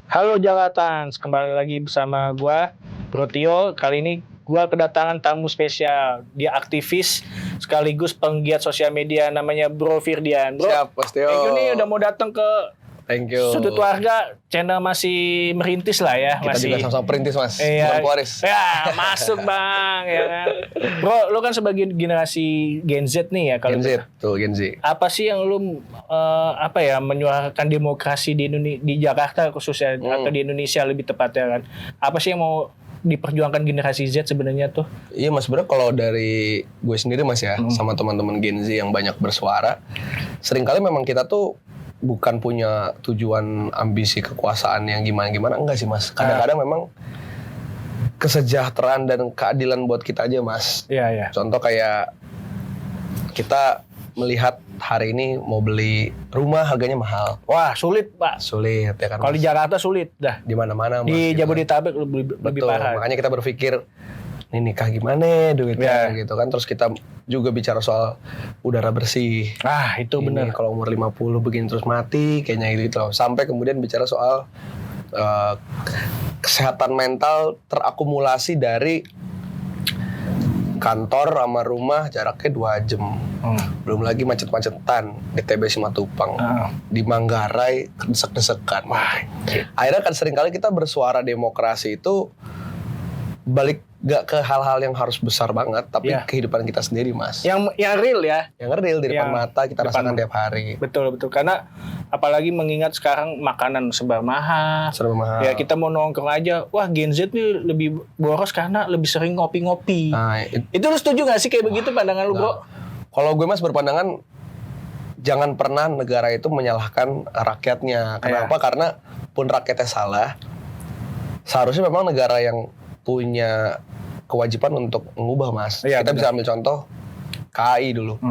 Halo Jakartans, kembali lagi bersama gua Bro Tio. Kali ini gua kedatangan tamu spesial. Dia aktivis sekaligus penggiat sosial media, namanya Bro Firdian. Bro, siap, Mas Tio. thank you nih udah mau datang ke Thank you. Sudut Warga. Channel masih merintis lah ya. Kita masih. juga sama-sama perintis, Mas. Iya. Bukan pewaris. Ya, masuk bang, ya kan. Bro, lu kan sebagai generasi Gen Z nih ya kalau Gen Z, tuh Gen Z. apa sih yang lu menyuarakan demokrasi di Jakarta khususnya atau di Indonesia lebih tepatnya kan? Apa sih yang mau diperjuangkan generasi Z sebenarnya tuh? Iya Mas, sebenarnya kalau dari gue sendiri Mas ya, sama teman-teman Gen Z yang banyak bersuara, seringkali memang kita tuh bukan punya tujuan ambisi kekuasaan yang gimana-gimana, enggak sih Mas. Kadang-kadang memang kesejahteraan dan keadilan buat kita aja Mas. Iya, iya. Contoh kayak kita melihat hari ini mau beli rumah harganya mahal. Wah, sulit, Pak. Sulit ya kan. Kalau di Jakarta sulit dah. Di mana-mana Mas. Di gitu. Jabodetabek lebih Betul, parah. makanya kita berpikir ini nikah gimana duitnya Ya. gitu kan. Terus kita juga bicara soal udara bersih. Ah, itu Ini benar. kalau umur 50 begini terus mati kayaknya gitu loh. Sampai kemudian bicara soal kesehatan mental terakumulasi dari kantor sama rumah jaraknya 2 jam. Belum lagi macet-macetan di TB Simatupang, di Manggarai desek-desekan. Wah, Akhirnya kan seringkali kita bersuara demokrasi itu balik gak ke hal-hal yang harus besar banget, tapi Ya. kehidupan kita sendiri Mas. yang real ya. Yang real di depan Yang mata kita depan rasakan mata. tiap hari. Betul karena apalagi mengingat sekarang makanan serba mahal. Serba mahal. Ya kita mau nongkrong aja, wah Gen Z nih lebih boros karena lebih sering ngopi-ngopi. Nah, Itu lu setuju gak sih kayak begitu pandangan lu, Bro? kalau gue Mas berpandangan jangan pernah negara itu menyalahkan rakyatnya. Kenapa? Karena pun rakyatnya salah, seharusnya memang negara yang punya kewajiban untuk mengubah Mas. Iya, Kita benar. bisa ambil contoh KAI dulu.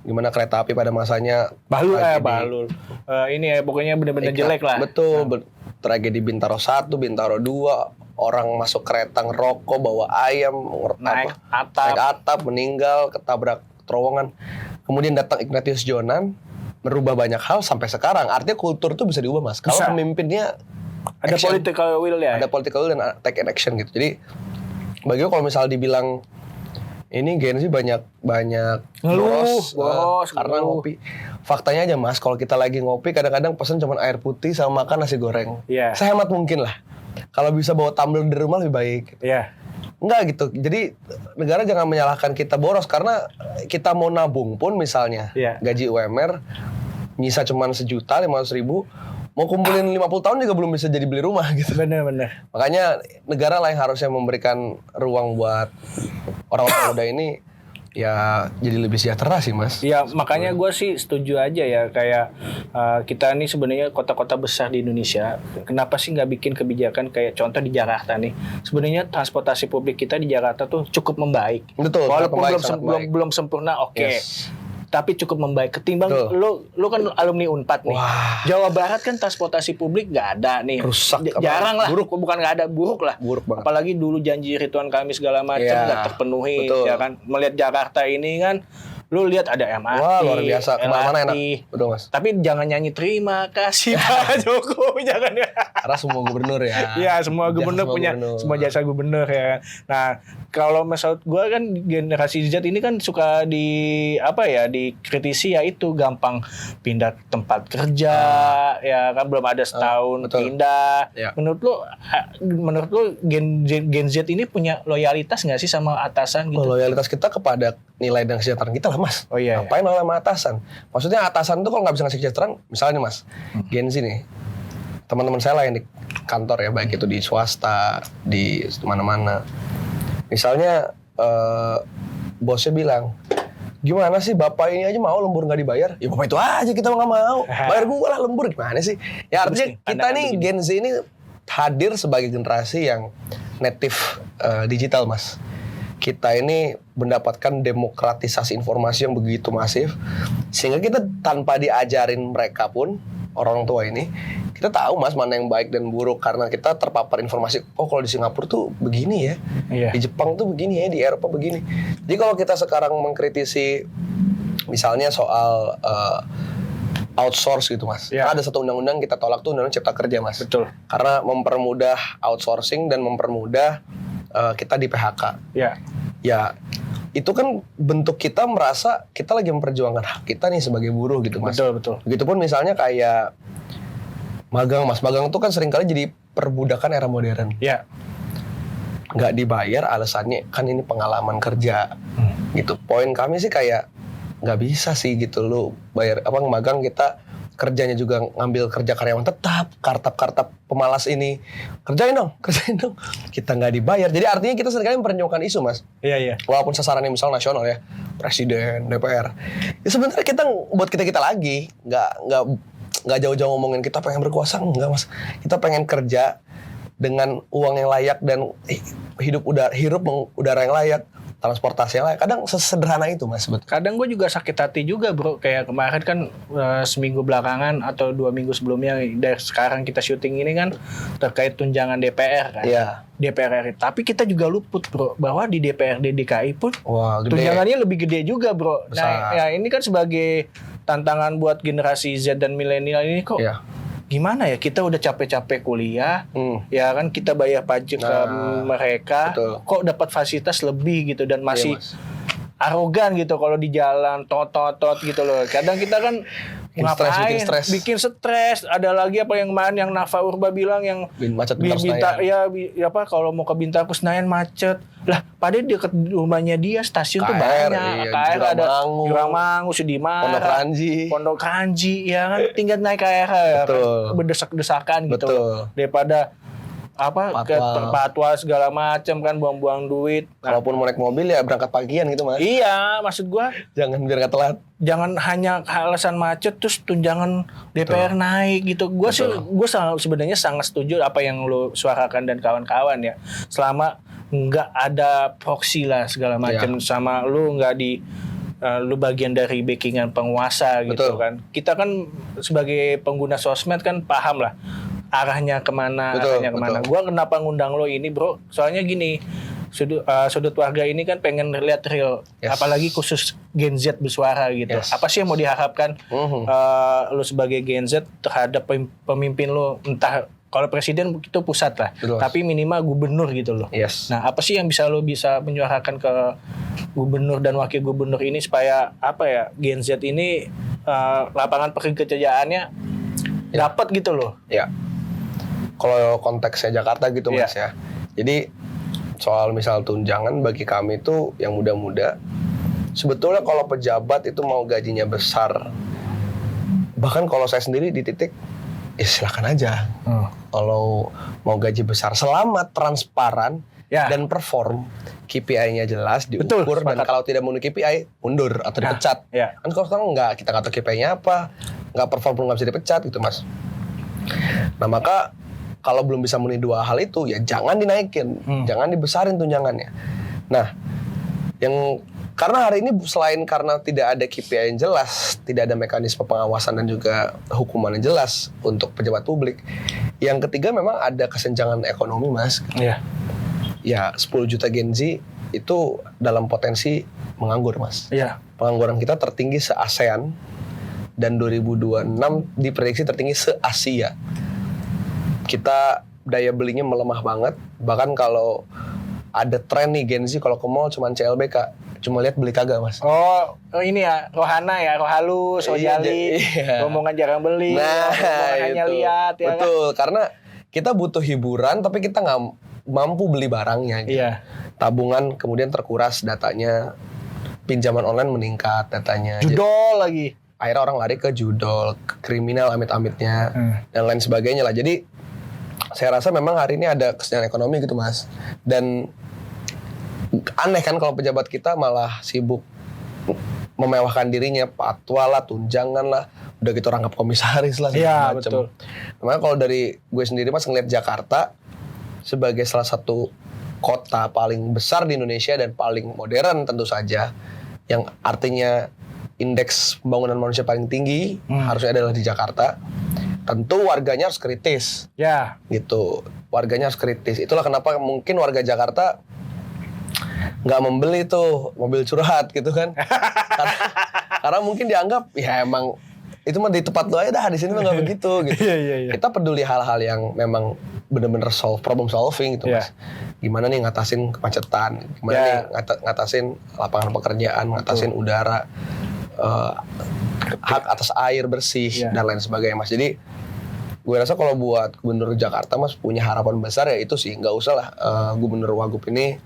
Gimana kereta api pada masanya Balul. Ini ya pokoknya bener-bener jelek lah. Betul, tragedi Bintaro 1, Bintaro 2, orang masuk kereta ngerokok, bawa ayam, Naik naik atap, meninggal, ketabrak terowongan. Kemudian datang Ignatius Jonan, merubah banyak hal sampai sekarang. Artinya kultur tuh bisa diubah Mas. Kalau Bisa. pemimpinnya Ada action, political will ya. ada political will dan take an action gitu. Jadi bagi gue kalau misal dibilang ini Gen Z banyak Ngeluh, boros, karena ngeluh. ngopi. Faktanya aja Mas, kalau kita lagi ngopi kadang-kadang pesen cuma air putih sama makan nasi goreng. Iya. Sehemat mungkin lah. Kalau bisa bawa tumbler di rumah lebih baik. Iya. Enggak gitu. Jadi negara jangan menyalahkan kita boros karena kita mau nabung pun misalnya Iya. gaji UMR nyisa cuma 1.500.000, mau kumpulin 50 tahun juga belum bisa jadi beli rumah gitu. Bener. Makanya negara lah yang harusnya memberikan ruang buat orang-orang muda ini ya jadi lebih sejahtera sih Mas. Ya makanya gue sih setuju aja ya kayak kita nih sebenarnya kota-kota besar di Indonesia, kenapa sih nggak bikin kebijakan kayak contoh di Jakarta nih? Sebenarnya transportasi publik kita di Jakarta tuh cukup membaik. Betul, Walaupun sangat membaik, sangat baik. belum sempurna, oke. Yes. Tapi cukup membaik ketimbang Betul. lu kan alumni Unpad nih. Wah. Jawa Barat kan transportasi publik nggak ada nih. Rusak, Jarang lah. buruk. Bukan nggak ada, buruk lah. Buruk banget. Apalagi dulu janji Ridwan Kamil segala macam Iya, nggak terpenuhi, betul. ya kan. Melihat Jakarta ini kan, lu lihat ada MRT. Wah, luar biasa. Kemana-mana enak. LRT. Betul Mas. Tapi jangan nyanyi terima kasih Pak Jokowi, jangan ya. Karena semua gubernur ya. Iya, semua gubernur punya semua jasa gubernur ya. Nah, kalau menurut gue kan generasi Z ini kan suka dikritisi ya itu gampang pindah tempat kerja, ya kan belum ada setahun betul. pindah. Ya. Menurut lu Gen Z ini punya loyalitas nggak sih sama atasan gitu? Loyalitas kita kepada nilai dan kesejahteraan kita lah Mas. Oh iya. Ngapain malah sama atasan? Maksudnya atasan tuh kalau nggak bisa ngasih kesejahteraan, misalnya nih Mas, Gen Z nih, teman-teman saya lah yang di kantor ya, baik itu di swasta, di mana-mana. Misalnya bosnya bilang, gimana sih bapak ini aja mau lembur nggak dibayar? Ya bapak itu aja kita nggak mau, bayar gue lah lembur, gimana sih? Ya artinya kita nih Gen Z ini hadir sebagai generasi yang native digital Mas. Kita ini mendapatkan demokratisasi informasi yang begitu masif, sehingga kita tanpa diajarin mereka pun, orang tua ini, kita tahu Mas mana yang baik dan buruk karena kita terpapar informasi. Oh kalau di Singapura tuh begini ya, Iya. di Jepang tuh begini ya, di Eropa begini. Jadi kalau kita sekarang mengkritisi misalnya soal outsource gitu mas. Ya. Ada satu undang-undang kita tolak tuh undang-undang Cipta Kerja mas. Betul. Karena mempermudah outsourcing dan mempermudah kita di PHK. Ya. Ya itu kan bentuk kita merasa kita lagi memperjuangkan hak kita nih sebagai buruh gitu mas. Betul. Begitupun misalnya kayak magang mas. Magang tuh kan seringkali jadi perbudakan era modern. Ya. Nggak dibayar alasannya kan ini pengalaman kerja gitu. Poin kami sih kayak nggak bisa sih gitu lu bayar magang kita kerjanya juga ngambil kerja karyawan tetap, kartap pemalas ini kerjain dong kita nggak dibayar. Jadi artinya kita seringkali memperjuangkan isu mas. Iya. Walaupun sasarannya misal nasional ya, presiden, DPR ya sebenarnya kita buat kita lagi nggak jauh-jauh ngomongin kita pengen berkuasa, enggak mas. Kita pengen kerja dengan uang yang layak dan hirup udara yang layak, transportasi yang layak. Kadang sesederhana itu mas. Kadang gue juga sakit hati juga bro. Kayak kemarin kan seminggu belakangan atau 2 minggu sebelumnya dari sekarang kita syuting ini kan terkait tunjangan DPR kan. Iya. DPR RI. Tapi kita juga luput bro bahwa di DPRD DKI pun Wah, gede. tunjangannya lebih gede juga bro. Besar. Nah ya ini kan sebagai tantangan buat generasi Z dan milenial ini kok. Iya. Gimana ya, kita udah capek-capek kuliah, ya kan kita bayar pajak ke mereka, betul. Kok dapat fasilitas lebih gitu dan masih Iya, arogan gitu kalau di jalan tot gitu loh. Kadang kita kan bikin stres. Ada lagi apa yang kemarin yang Nafa Urba bilang yang macet Bintar Senayan. Kalau mau ke Bintar ke Senayan macet. Lah, padahal dekat rumahnya dia stasiun tuh banyak. Iya, KR ada Jurang-Mangu, Sudirman, Pondok Ranji, ya kan tinggal naik KR ya kan, berdesak-desakan gitu. Betul. Daripada ke patwal segala macam kan, buang-buang duit. Kalaupun mau naik mobil ya berangkat pagian gitu mas. Iya, maksud gua jangan biar nggak telat. Jangan hanya alasan macet terus tunjangan DPR naik gitu. Gua sebenarnya sangat setuju apa yang lu suarakan dan kawan-kawan ya. Selama nggak ada proksi lah segala macam sama lu nggak di lu bagian dari backingan penguasa gitu kan. Kita kan sebagai pengguna sosmed kan paham lah arahnya kemana. Gua kenapa ngundang lo ini bro, soalnya gini, sudut warga ini kan pengen lihat real, apalagi khusus Gen Z bersuara gitu. Apa sih yang mau diharapkan lo sebagai Gen Z terhadap pemimpin lo, entah kalau presiden itu pusat lah, tapi minimal gubernur gitu loh. Nah, apa sih yang bisa menyuarakan ke gubernur dan wakil gubernur ini supaya Gen Z ini lapangan pekerjaannya dapat gitu loh. Ya. Kalau konteksnya Jakarta gitu mas ya. Jadi soal misal tunjangan bagi kami itu yang muda-muda, sebetulnya kalau pejabat itu mau gajinya besar, bahkan kalau saya sendiri di titik silakan aja. Kalau mau gaji besar selama transparan dan perform, KPI-nya jelas diukur. Dan kalau tidak memenuhi KPI mundur atau dipecat. Kan kalau sekarang enggak, kita nggak tahu KPI-nya apa, nggak perform pun nggak bisa dipecat gitu mas. Nah maka kalau belum bisa memenuhi dua hal itu ya jangan dinaikin, jangan dibesarin tunjangannya. Nah, karena hari ini selain karena tidak ada KPI yang jelas, tidak ada mekanisme pengawasan dan juga hukuman yang jelas untuk pejabat publik. Yang ketiga memang ada kesenjangan ekonomi mas. Ya 10 juta Gen Z itu dalam potensi menganggur mas. Pengangguran kita tertinggi se-ASEAN dan 2026 diprediksi tertinggi se-Asia. Kita daya belinya melemah banget. Bahkan kalau ada tren nih Gen Z kalau ke mall cuman CLBK, cuma lihat beli kagak mas. Oh ini ya Rohana ya, Rohalus, Ojali, rombongan jarang beli, hanya lihat ya. Betul, karena kita butuh hiburan tapi kita nggak mampu beli barangnya. Gitu. Tabungan kemudian terkuras datanya, pinjaman online meningkat datanya. Judol lagi. Akhirnya orang lari ke judol, ke kriminal amit-amitnya dan lain sebagainya lah. Jadi saya rasa memang hari ini ada kesenjangan ekonomi gitu mas. Dan aneh kan kalau pejabat kita malah sibuk memewahkan dirinya, patwa lah, tunjangan lah, udah gitu rangkap komisaris lah. Iya betul. Makanya kalau dari gue sendiri mas ngeliat Jakarta sebagai salah satu kota paling besar di Indonesia dan paling modern tentu saja, yang artinya indeks pembangunan manusia paling tinggi harusnya adalah di Jakarta. Tentu warganya harus kritis. Gitu. Warganya harus kritis. Itulah kenapa mungkin warga Jakarta nggak membeli tuh mobil curhat gitu kan. karena mungkin dianggap ya emang itu mah di tempat lu aja dah, di sini mah nggak begitu gitu. Iya. Kita peduli hal-hal yang memang bener-bener problem solving gitu Mas. Gimana nih ngatasin kemacetan, gimana nih ngatasin lapangan pekerjaan, ngatasin udara, hak atas air bersih dan lain sebagainya Mas. Jadi gue rasa kalau buat Gubernur Jakarta Mas punya harapan besar ya itu sih, nggak usah lah Gubernur Wagub ini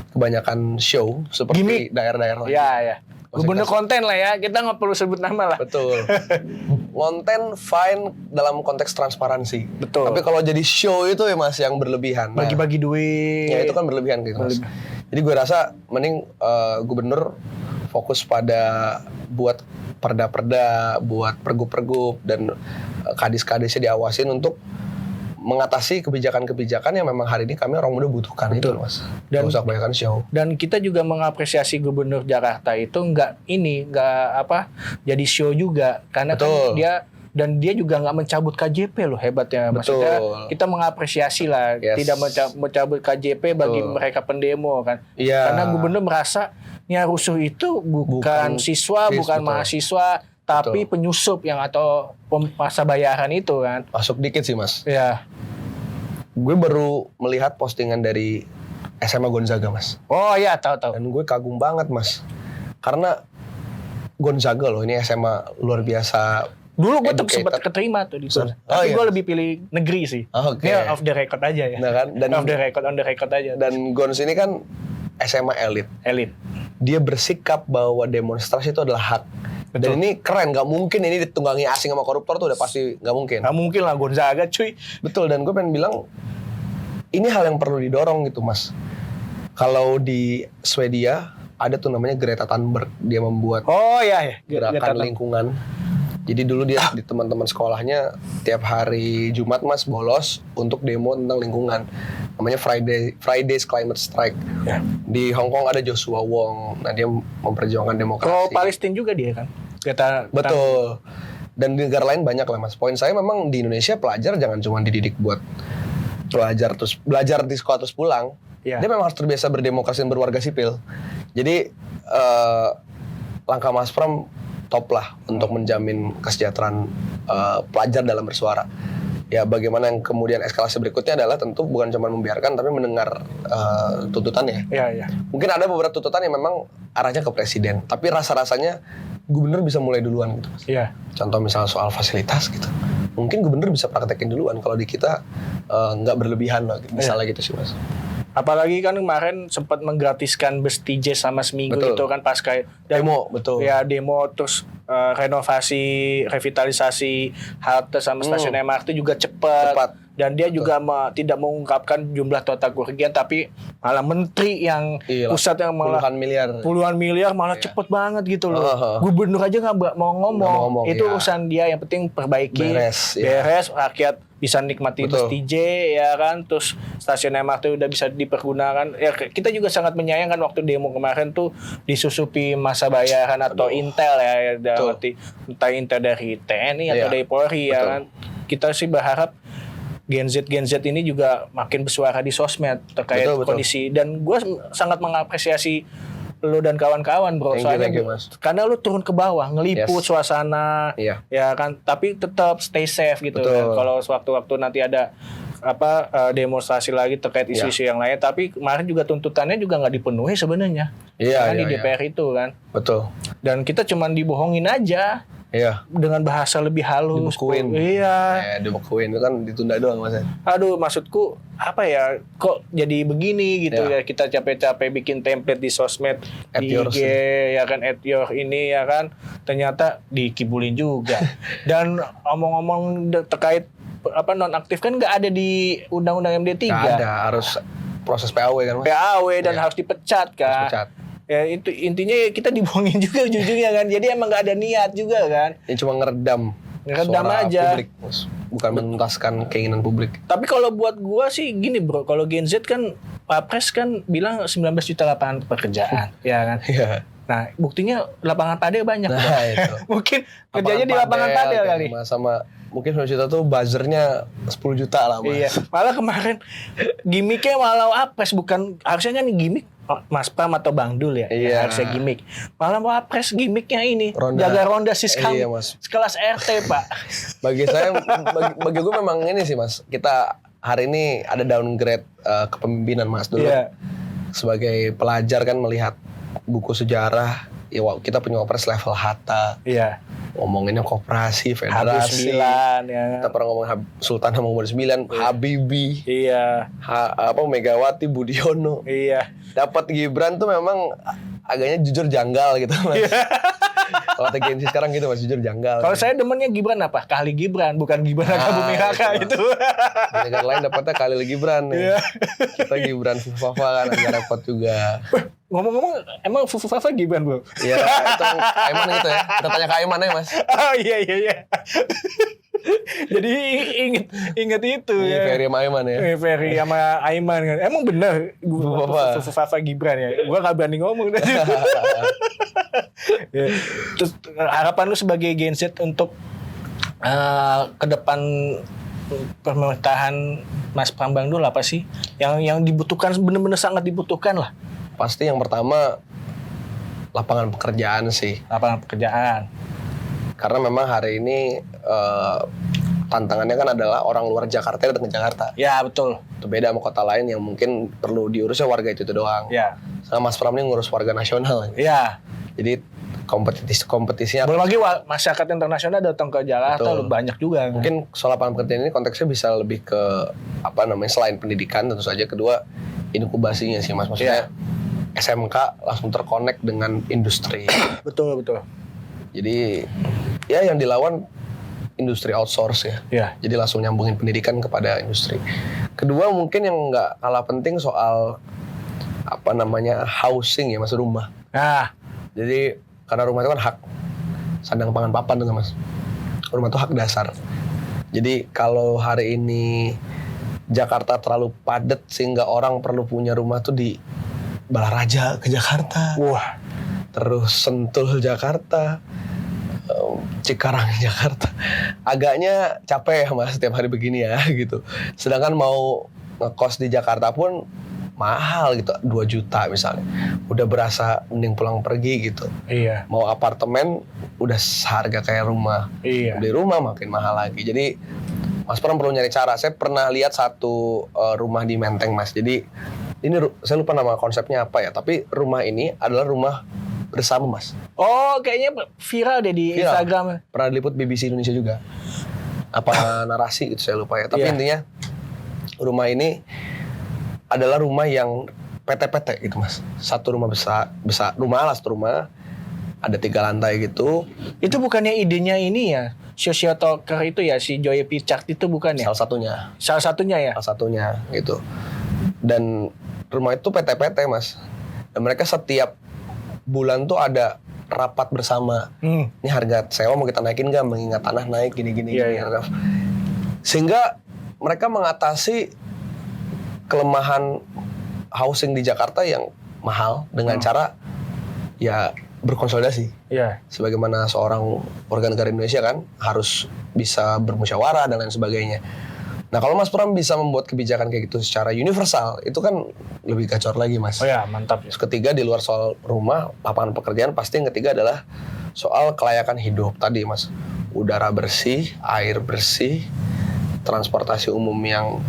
kebanyakan show seperti gimmick daerah-daerah lain. Iya. Gubernur konten lah ya, kita nggak perlu sebut nama lah. Betul. Konten fine dalam konteks transparansi. Betul. Tapi kalau jadi show itu ya Mas yang berlebihan. Bagi-bagi duit. Ya itu kan berlebihan gitu Mas. Jadi gue rasa mending Gubernur fokus pada buat perda-perda, buat pergub-pergub dan kadis-kadisnya diawasin untuk mengatasi kebijakan-kebijakan yang memang hari ini kami orang muda butuhkan. Betul. Itu Mas. Dan usah kebanyakan show. Dan kita juga mengapresiasi Gubernur Jakarta itu nggak jadi show juga karena kan dia juga nggak mencabut KJP loh, hebatnya. Maksudnya kita mengapresiasi lah, tidak mencabut KJP bagi mereka pendemo kan. Karena Gubernur merasa yang rusuh itu bukan siswa, bukan mahasiswa, tapi penyusup yang atau masa bayaran itu kan. Masuk dikit sih Mas. Iya. Gue baru melihat postingan dari SMA Gonzaga Mas. Oh iya, tahu. Dan gue kagum banget Mas. Karena Gonzaga loh, ini SMA luar biasa. Dulu gue sempat keterima tuh di sana. Tapi gue lebih pilih negeri sih. Ini off the record aja ya. Nah kan? Dan on the record aja. Dan Gons ini kan SMA elit. Dia bersikap bahwa demonstrasi itu adalah hak. Betul. Dan ini keren, nggak mungkin ini ditunggangi asing sama koruptor tuh udah pasti nggak mungkin. Nggak mungkin lah Gonzaga cuy. Betul, dan gue pengen bilang ini hal yang perlu didorong gitu Mas. Kalau di Swedia ada tuh namanya Greta Thunberg, dia membuat gerakan lingkungan. Jadi dulu dia di teman-teman sekolahnya tiap hari Jumat Mas bolos untuk demo tentang lingkungan. Namanya Fridays Climate Strike. Di Hong Kong ada Joshua Wong. Nah dia memperjuangkan demokrasi. Kalau Palestina juga dia kan. Betul. Dan di negara lain banyak lah Mas. Poin saya memang di Indonesia pelajar jangan cuma dididik buat belajar di sekolah terus pulang. Dia memang harus terbiasa berdemokrasi dan berwarga sipil. Jadi langkah Mas Pram top lah untuk menjamin kesejahteraan pelajar dalam bersuara. Ya bagaimana yang kemudian eskalasi berikutnya adalah tentu bukan cuma membiarkan tapi mendengar tuntutannya. Iya. Mungkin ada beberapa tuntutan yang memang arahnya ke presiden, tapi rasa-rasanya gubernur bisa mulai duluan gitu Mas. Iya. Contoh misalnya soal fasilitas gitu. Mungkin gubernur bisa praktekin duluan, kalau di kita nggak berlebihan loh, misalnya gitu sih Mas. Apalagi kan kemarin sempat menggratiskan bus TJ sama seminggu itu kan pas kayak demo, betul. Ya demo terus renovasi, revitalisasi halte sama stasiun MRT juga cepat. Dan dia juga tidak mengungkapkan jumlah total kerugian, tapi malah menteri yang pusat yang malah puluhan miliar malah cepet banget gitu loh. Gubernur aja nggak mau ngomong. Itu urusan dia, yang penting perbaiki, beres, rakyat bisa nikmati bus TJ ya kan, terus stasiun MRT udah bisa dipergunakan. Ya kita juga sangat menyayangkan waktu demo kemarin tuh disusupi masa bayaran atau intel ya, entah intel dari TNI atau dari Polri ya kan. Kita sih berharap Gen Z ini juga makin bersuara di sosmed terkait kondisi. Dan gue sangat mengapresiasi lo dan kawan-kawan bro, soalnya karena lo turun ke bawah ngeliput suasana ya kan, tapi tetap stay safe gitu kan. Kalau sewaktu-waktu nanti ada demonstrasi lagi terkait isu-isu yang lain, tapi kemarin juga tuntutannya juga nggak dipenuhi sebenarnya di DPR itu kan. Betul. Dan kita cuman dibohongin aja. Dengan bahasa lebih halus. Dibekuin. Dibekuin itu kan ditunda doang Mas. Aduh, maksudku apa ya? Kok jadi begini gitu ya? Kita capek-capek bikin template di sosmed, di IG ya kan, @your ini ya kan. Ternyata dikibulin juga. Dan omong-omong terkait nonaktif kan nggak ada di Undang-Undang MD3. Nggak ada, harus proses PAW kan Mas. PAW dan harus dipecat kan. Ya itu intinya kita dibohongin juga ujung-ujungnya kan. Jadi emang nggak ada niat juga kan. Ini cuma ngeredam aja publik, bukan menuntaskan keinginan publik. Tapi kalau buat gua sih gini bro, kalau Gen Z kan Pak Pres kan bilang 19 juta lapangan pekerjaan ya kan. Nah buktinya lapangan padel banyak. Itu. Mungkin kerjanya di lapangan padel kali. Sama mungkin 19 juta tuh buzzernya 10 juta lah Mas. Iya. Malah kemarin gimmicknya malah Apres, bukan harusnya kan gimmick Mas Pram atau Bang Dul ya, Iya. yang harusnya gimmick. Malah Wapres gimmicknya ini, Ronda. jaga ronda siskam, Iya, Mas. sekelas RT Pak. Bagi saya, bagi gue memang ini sih Mas. Kita hari ini ada downgrade kepemimpinan Mas. Dulu Iya. sebagai pelajar kan melihat buku sejarah, ya kita punya Wapres level Hatta. Iya. Ngomonginnya koperasi, Habis federasi. 9 ya. Kita pernah ngomong Sultan Hamengkubuwono IX, Habibie, Iya. Megawati, Budiono. Iya. Dapat Gibran tuh memang agaknya jujur janggal gitu Mas. Kalau Gen Z sekarang gitu Mas, jujur janggal. Kalau saya demennya Gibran apa? Kali Gibran, bukan Gibran Raka Buming Raka itu, itu. Di negara lain dapatnya Khalil Gibran nih. Iya. Kita Gibran Fufafa kan agak repot juga. Ngomong-ngomong, emang Fufu Fafa Gibran, Bro? Iya, itu Aiman gitu ya. Kita tanya ke Aiman ya Mas. Oh iya. Jadi inget itu Iya, ya. Ferry sama Aiman ya. Ferry sama Aiman kan. Emang bener Fufu Fafa. Fufu Fafa Gibran ya. Gua gak berani ngomong dari situ. Ya. Terus harapan lu sebagai Gen Z untuk ke depan pemerintahan Mas Pram Bang Dul apa sih? Yang dibutuhkan bener-bener sangat dibutuhkan lah. Pasti yang pertama lapangan pekerjaan sih. Lapangan pekerjaan. Karena memang hari ini tantangannya kan adalah orang luar Jakarta datang ke Jakarta. Ya betul. Itu beda sama kota lain yang mungkin perlu diurusnya warga itu doang. Ya. Sama Mas Pram ini ngurus warga nasional. Ya. Jadi kompetisinya Belum lagi masyarakat internasional datang ke Jakarta Betul. lu banyak juga. Kan? mungkin soal lapangan pekerjaan ini konteksnya bisa lebih ke selain pendidikan tentu saja, kedua inkubasinya sih Mas, maksudnya SMK langsung terkonek dengan industri. Betul. Jadi ya yang dilawan industri outsource ya. Ya. Jadi langsung nyambungin pendidikan kepada industri. Kedua mungkin yang nggak kalah penting soal housing ya Mas, rumah. Nah, Jadi karena rumah itu kan hak sandang pangan papan tuh Mas. Rumah itu hak dasar. Jadi kalau hari ini Jakarta terlalu padat sehingga orang perlu punya rumah tuh di Balaraja ke Jakarta. wah, Terus Sentul Jakarta, Cikarang Jakarta. Agaknya capek ya Mas setiap hari begini ya gitu. Sedangkan mau ngekos di Jakarta pun mahal gitu, 2 juta misalnya. Udah berasa mending pulang pergi gitu. iya. Mau apartemen udah seharga kayak rumah. Iya. Beli rumah makin mahal lagi. Jadi Mas Pram perlu nyari cara. Saya pernah lihat satu rumah di Menteng Mas. Jadi ini saya lupa nama konsepnya apa ya. Tapi rumah ini adalah rumah bersama Mas. Oh, kayaknya viral deh di Viral. Instagram. Pernah diliput BBC Indonesia juga. Apa narasi gitu saya lupa ya. Tapi Iya. intinya rumah ini adalah rumah yang PT-PT gitu Mas. Satu rumah besar rumah lah, satu rumah ada 3 lantai gitu. Itu bukannya idenya ini ya, social talker itu ya, si Joy Picard itu bukan ya? Salah satunya ya? Salah satunya gitu. Dan rumah itu PT-PT Mas. Dan mereka setiap bulan tuh ada rapat bersama. Ini harga sewa mau kita naikin nggak? Mengingat tanah naik gini-gini. Iya, gini. iya. Sehingga mereka mengatasi kelemahan housing di Jakarta yang mahal dengan cara ya berkonsolidasi. Iya. Sebagaimana seorang warga negara Indonesia kan harus bisa bermusyawarah dan lain sebagainya. Nah kalau Mas Pram bisa membuat kebijakan kayak gitu secara universal, itu kan lebih gacor lagi Mas. Oh ya, mantap. Terus ketiga di luar soal rumah, lapangan pekerjaan, pasti yang ketiga adalah soal kelayakan hidup tadi Mas. Udara bersih, air bersih, transportasi umum yang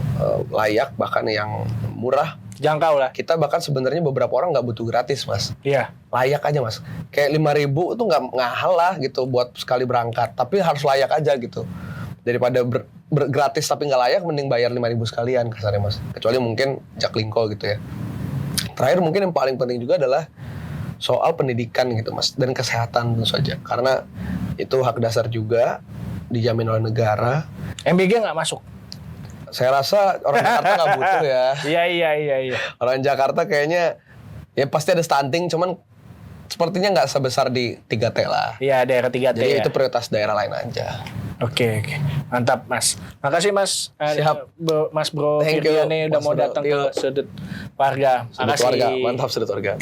layak, bahkan yang murah. Jangkau lah. Kita bahkan sebenarnya beberapa orang nggak butuh gratis Mas. Iya. Layak aja Mas. Kayak 5.000 itu nggak ngahal lah gitu buat sekali berangkat. Tapi harus layak aja gitu. Daripada gratis tapi nggak layak, mending bayar 5.000 sekalian kasarnya Mas. Kecuali mungkin Jaklingko gitu ya. Terakhir mungkin yang paling penting juga adalah soal pendidikan gitu Mas. Dan kesehatan tentu saja. Karena itu hak dasar juga, dijamin oleh negara. MBG nggak masuk. Saya rasa orang Jakarta nggak butuh ya. Iya. Orang Jakarta kayaknya ya pasti ada stunting, cuman sepertinya nggak sebesar di 3T lah. Iya, daerah 3T Jadi ya. itu prioritas daerah lain aja. Oke. Mantap, Mas. Makasih, Mas. Siap. Mas Bro Thank you, Firdiane udah Mas mau Bro datang Tio. ke Sudut Warga. Sudut Makasih. warga, mantap Sudut Warga.